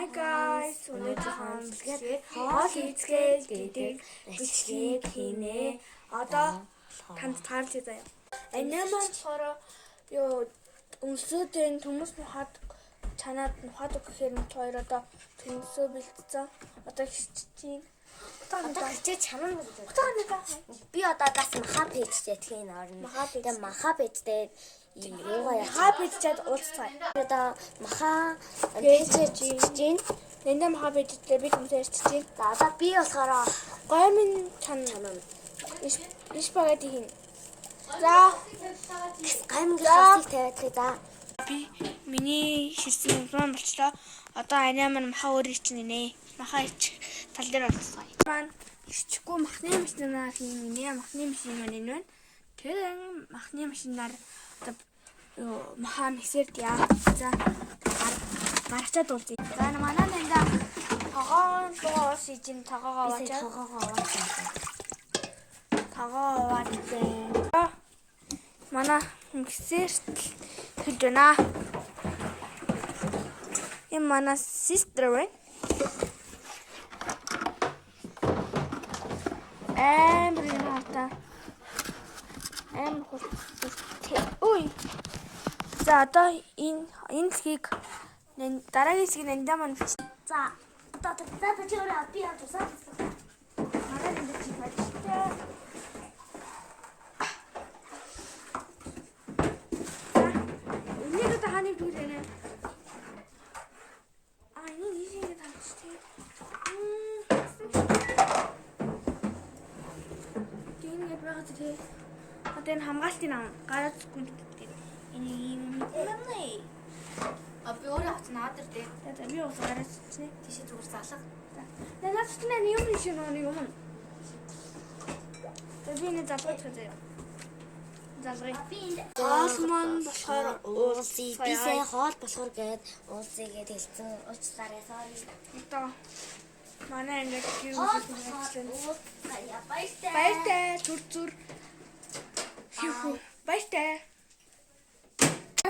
Hi guys, өнөөдөр хамтлагаар хоол хийцгээл гэдэг бичлэгийг хийнэ. Одоо танд таарч заяа. Энэ маань болохоор юу өмсөдөө хүмүүс хаад чанаад хаад гэхээр нь хоёр одоо төмсөө бэлтцэн. Одоо хиччихин. Одоо хичээ чанаа нь. Би одоо дас маха пэйжтэй тхийн орно. Тэгээ маха пэйжтэй юугаа маха пэйжтэй уулзцай. Одоо маха пэйжтэй чинь энэ маха пэйжтэй би төмсөж чинь. За одоо би болохоор гомын чанаа спагетти хийн. За гомын гисийг тавиад за. Би миний ширсэн юм болчлоо. Одоо анаа маань маха өөрөө чинь нэ. Маха ич тал дээр олцгоо. Маань ичгүй махны машинаар хийнэ. Махны машин маань энэ байна. Тэр махны машинаар одоо маха миксерт яа. За гарчаад уулзъя. За манай нэнда тагоон лугаа шижин тагоогоо аваад тагоо аваад манай миксерт хэлж байна. Энэ манай sister байна. Ой. За одоо энэ хэсгийг дараагийн хэсгийг нэндээ маань за одоо чи өөрөө би хатусаа. Манай нэндээ чи хайчтай. Энийг одоо хааны дүүрэнэ. Энэ ийшээ тавьчихъя. Гингээд байгаа тий. Одоо энэ хамгаалтын гараад зүгт энэ юм нэ. Би өөрөө хатсан надад дээ. За би уусаа гараад чинь тийшээ зүгээр залах. Надад ч нэ юм шиг нэг юм. Би энэ залгаж байгаа. Залгая. Хоол маань болохоор уулзъя. Би сая хоол болохоор гээд уулзъя гээд хэлсэн. Уучлаарай sorry. Одоо манай нэг юу хийсэн. Баяртай зүр. Баяртай.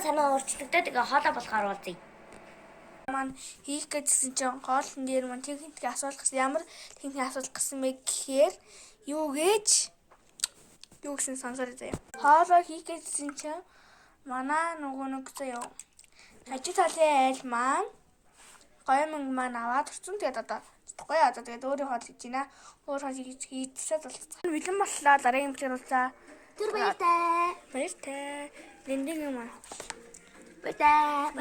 Санаа өөрчлөгдөд тэгээ хоолоо болохоор уулзъя. Маань хийх гэсэн чинь хоолн дээр маань техникийг асуулах гэсэн ямар техник асуулах гэсэн мэг гэхээр юу гэсэн сонсороо заяа. Хоолоо хийх гэсэн чинь манай нэг заяа. Хажуу талын айл маань гомын маань аваад орсон. Тэгээд одоо гоё одоо тэгээд өөрөө хоол хийж байна. Өөр хоол хийчихсээ болцсон. Бэлэн боллоо. Дараагийн бичлэг уулзаа. Тэр баяртай. Баяртай. Лэндинг маань. Баяртай.